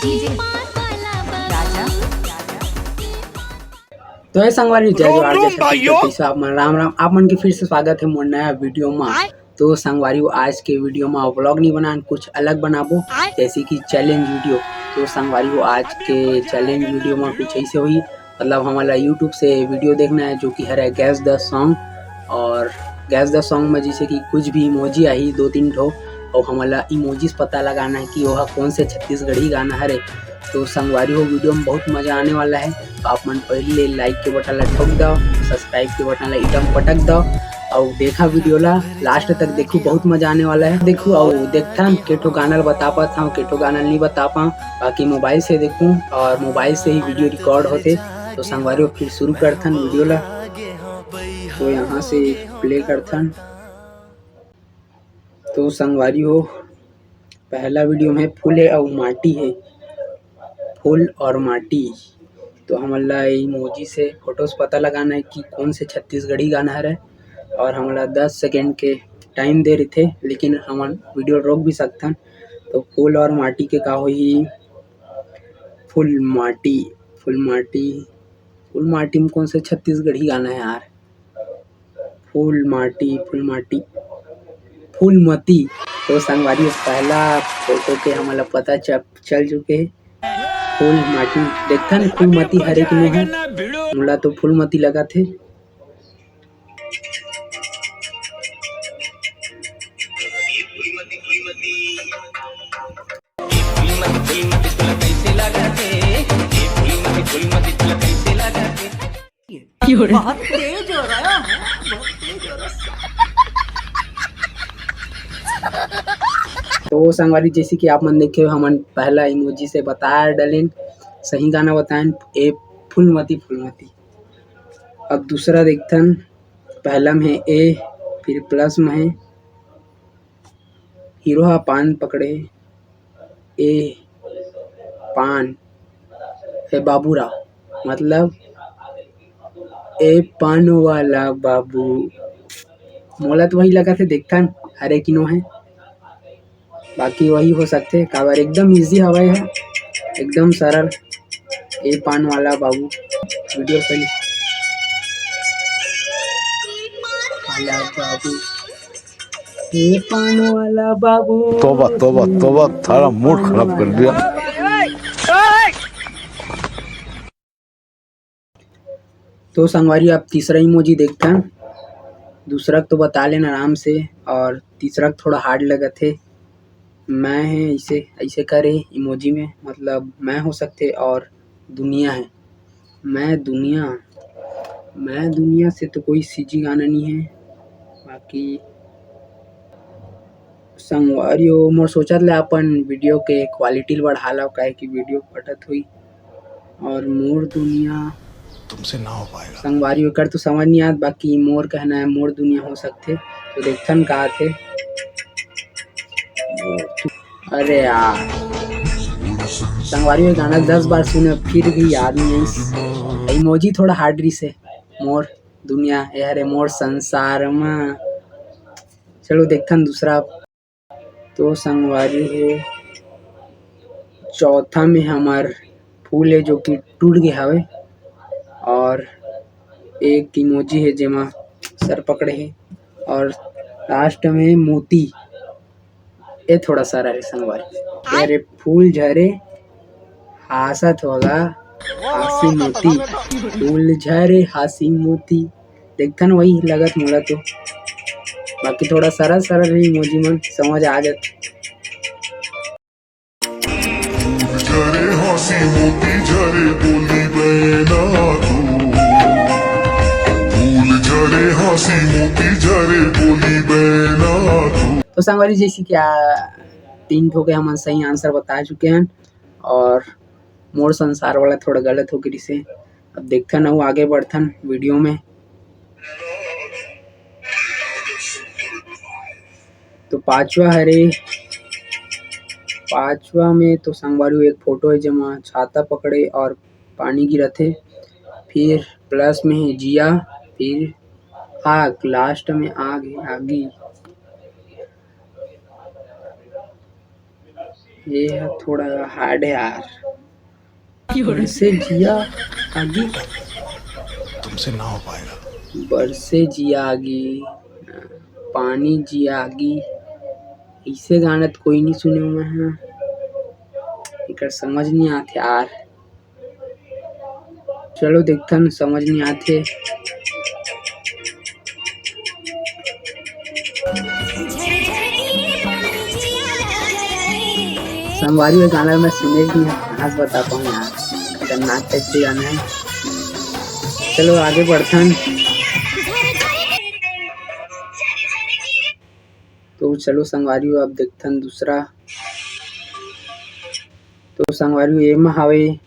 तो है संगवारी जय जोहार जैसे आप मन राम राम आप मन के फिर से स्वागत है मोर नया वीडियो में। तो संगवारी आज के वीडियो में व्लॉग नहीं बनान कुछ अलग बनाबो जैसे कि चैलेंज वीडियो। तो संगवारी आज के चैलेंज वीडियो में कुछ ऐसे हुई मतलब हमारा यूट्यूब से वीडियो देखना है जो कि है गैस द सॉन्ग। और गैस द सॉन्ग में जैसे कि कुछ भी इमोजी आई 2-3 ठो और हमारा इमोजीज पता लगाना है कि वह कौन से छत्तीसगढ़ी गाना है। तो संगवारी हो वीडियो में बहुत मजा आने वाला है। तो आप मन पहले लाइक के बटन ला ठोक दो, सब्सक्राइब के बटन ला एकदम पटक दो और देखा वीडियो ला लास्ट तक देखो, बहुत मजा आने वाला है। देखो और देखता केठो गाना बता पाता हूँ केठो गाना नहीं बता पाऊँ, बाकी मोबाइल से देखूँ और मोबाइल से ही वीडियो रिकॉर्ड होते। तो संगवारी फिर शुरू करथन वीडियो ला। तो यहाँ से प्ले करथन। तो संगवारी हो पहला वीडियो में फूल है और माटी है, फूल और माटी। तो हमारा इमोजी से फोटोज पता लगाना है कि कौन से छत्तीसगढ़ी गाना है और हमारा 10 सेकेंड के टाइम दे रहे थे, लेकिन हम वीडियो रोक भी सकते। तो फूल और माटी के का हुई फूल माटी, फूल माटी, फूल माटी में कौन से छत्तीसगढ़ी गाना है यार? फूल माटी, फूल माटी, फूलमती। तो संगवारी पहला फोटो के हमारा पता चल चुके हैं फूल माटी। देखता न फूलमती हरे कि नहीं है, मुला तो फूलमती लगा थे। बहुत तेज हो रहा है, बहुत तेज हो रहा है। तो संगवारी जैसे कि आप मन देखे हमन पहला इमोजी से बताया डलेन सही गाना बताएं ए फूलमती फूलमती। अब दूसरा देखथन पहला में है ए, फिर प्लस में है हीरो हा पान पकड़े, ए पान है बाबूरा मतलब ए पान वाला बाबू। मोला तो वही लगा थे देखथन हरे किनो है, बाकी वही हो सकते काबर एकदम इजी हवा है, एकदम सरल। ए पान वाला बाबू वीडियो पहले वाला बाबू, ए पान वाला बाबू। तोबा तोबा तोबा, थारा मूड खराब कर दिया। तो संगवारी आप तीसरा इमोजी देखते हैं, दूसरा तो बता लेना आराम से और तीसरा थोड़ा हार्ड लगा थे। मैं है इसे ऐसे करे इमोजी में मतलब मैं हो सकते और दुनिया है, मैं दुनिया से तो कोई सीजी गाना नहीं है। बाकी संगवारी हो मोर सोचत ले अपन वीडियो के क्वालिटी बढ़ा लो काहे कि वीडियो फटत हुई और मोर दुनिया तुमसे ना हो पाएगा। संगवारी कर तो समझ नहीं आत, बाकी मोर कहना है मोर दुनिया हो सकते। तो देखथन कहा थे अरे यार संगवारी में गाना 10 बार सुने फिर भी याद नहीं है। इमोजी थोड़ा हार्ड रही से मोर दुनिया यार मोर संसार में। चलो देखथन दूसरा। तो संगवारी है चौथा में हमार फूल है जो कि टूट गया हवे और एक इमोजी है जेमा सर पकड़े है और लास्ट में मोती। ये थोड़ा सारा है संगवारी यार फूल झरे हासत होगा हासी मोती, फूल झरे हासी मोती। देखथन वही लगत मोला तो, बाकी थोड़ा सरल सरल है इमोजी मन समझ आ जात। झरे हासी मोती झरे बोली बहना तू, फूल झरे हासी मोती झरे बोली बहना तू। तो संगवारी जैसे क्या 3 ठो के हम सही आंसर बता चुके हैं और मोर संसार वाला थोड़ा गलत हो गई से। अब देखथन हूँ आगे बढ़थन वीडियो में। तो पांचवा हरे, पांचवा में तो संगवारी एक फोटो है जमा छाता पकड़े और पानी गिरत है, फिर प्लस में है जिया, फिर आग, लास्ट में आग है आगी। ये है थोड़ा हार्ड है यार। बरसे जिया आगी, तुमसे ना हो पाएगा। बरसे जिया आगी, पानी जिया आगी, ऐसे गाना तो कोई नहीं सुने मैं हाँ। एक समझ नहीं आते यार। चलो देखथन समझ नहीं आते। संगवारी में गाना मैं सुने भी आज बता पाऊँ यार, खतरनाक टाइप से गाना है। चलो आगे बढ़थन। तो चलो संगवारी अब देखथन दूसरा। तो संगवारी ये में हवे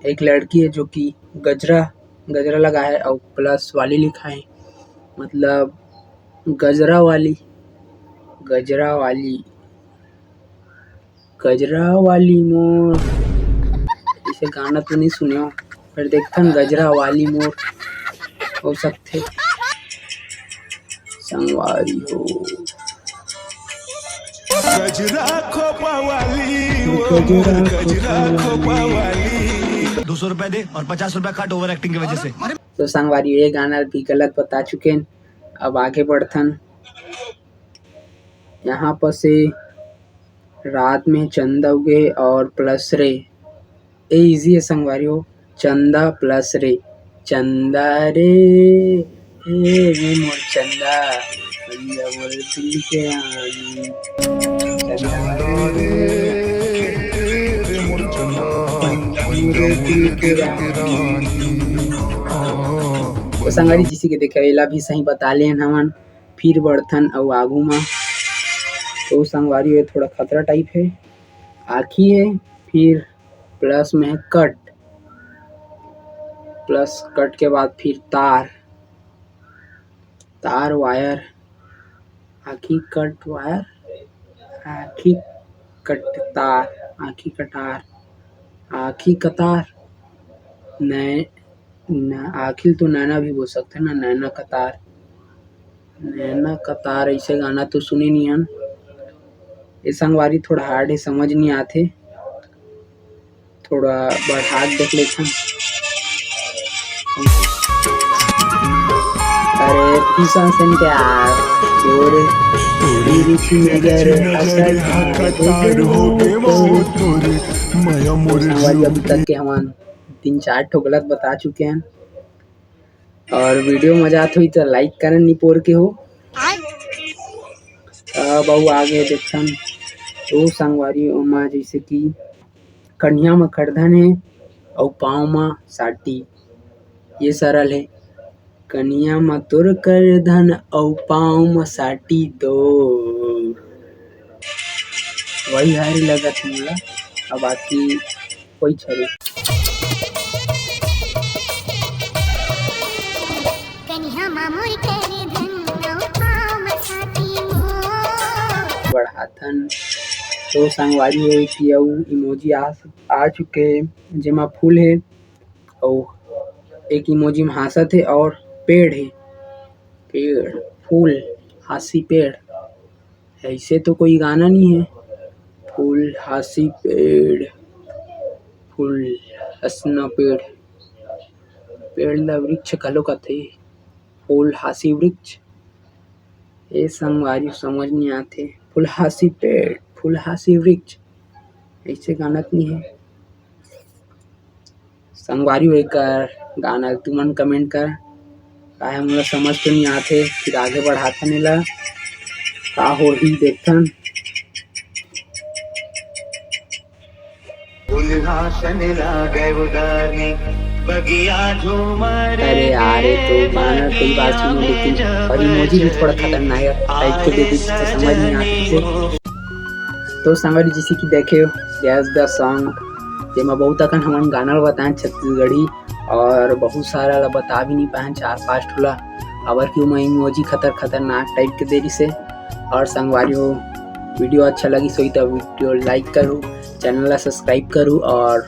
एक लड़की है जो कि गजरा लगा है और प्लस वाली लिखा है, मतलब गजरा वाली मोर। इसे गाना तो नहीं सुने हो, पर देखथन गजरा वाली मोर हो सकते संगवारी हो। गजरा खोपा वाली, गजरा खोपा वाली। 200 रुपए दे और 50 रुपए काट ओवर एक्टिंग की वजह से। तो संगवारी ये गाना भी गलत बता चुके हैं। अब आगे बढ़थन। यहाँ पर से रात में चंदा उगे और प्लस रे, ये इजी है संगवारी हो। चंदा प्लस रे, चंदा रे हे मोर चंदा, मोर दिल के रानी, चंदा रे मोर दिल के रानी। तो संगवारी जिसी के देखे एला भी सही बता ले हमन। फिर बढ़थन और आगू में। तो संगवारी ये थोड़ा खतरा टाइप है। आँखी है, फिर प्लस में है कट, प्लस कट के बाद फिर तार वायर, आँखी कट वायर, आँखी कट तार, आँखी कटार, आँखी कतार, आखिल तो नैना भी बोल सकते हैं ना, नैना कतार। ऐसे गाना तो सुने नहीं हन। ये संगवारी थोड़ा हार्ड है, समझ नहीं आते। थोड़ा बढ़ा देख लेते हैं। अरे किसान सन के यार तोरे नगर संगवारी अभी तक के हम 3-4 ठो गलत बता चुके हैं। और वीडियो मजा आती हुई तो लाइक करन नहीं पोर के हो। अब आगे देखन। तो संगवारी ओमा जैसे कि कन्या में खड़धन है और पाँव में साटी, ये सरल है। कन्या में तुर कर धन और पाँव में साटी दो, वही हारी लगत मोला। अब बाकी कोई छरे बढ़ाथन। तो संगवारी हो कि इमोजी आ चुके हैं जेमा फूल है और एक इमोजी में हंसत है और पेड़ है, पेड़ फूल हासी पेड़। ऐसे तो कोई गाना नहीं है। फूल हासी पेड़, फूल हंसना पेड़, पेड़ ला वृक्ष घलो कथे, फूल हासी वृक्ष। ये संगवारी समझ नहीं आते। फूल हासी पेड़, फूल हासी वृक्ष, ऐसे गाना नहीं है संगवारी। एक गाना तुमन कमेंट कर का है, मोला समझ तो नहीं आते। फिर आगे बढ़ाथन एला का हो ही देखथन। अरे यार तो गाना कई बार सुने, लेकिन और इमोजी भी थोड़ा खतरनाक टाइप के दे दी तो समझ नहीं आती। तो संगवारी जिसे कि देखे गैस द सॉन्ग जेमा बहुत अकन हमन गाना बताएं छत्तीसगढ़ी और बहुत सारा ला बता भी नहीं पाए 4-5 ठोला। अबर क्यों मैं इमोजी खतरनाक टाइप के देरी से। और संगवारी हो वीडियो अच्छा लगी सो तो वीडियो लाइक करूँ, चैनल ला सब्सक्राइब करूँ। और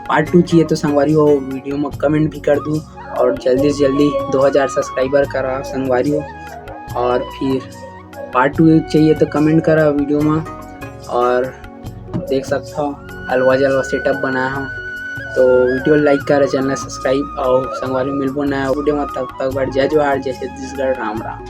पार्ट 2 चाहिए तो संगवारी हो वीडियो में कमेंट भी कर दूँ। और जल्दी से जल्दी 2000 सब्सक्राइबर करा संगवारी हो। और फिर पार्ट 2 चाहिए तो कमेंट करा वीडियो में। और देख सकता हो अलवा जलवा सेटअप बनाया हूँ। तो वीडियो लाइक करे, चैनल सब्सक्राइब और संगवारी मिलबो नया वीडियो में। तब तक बढ़ जय जोहार, जय छत्तीसगढ़, राम राम।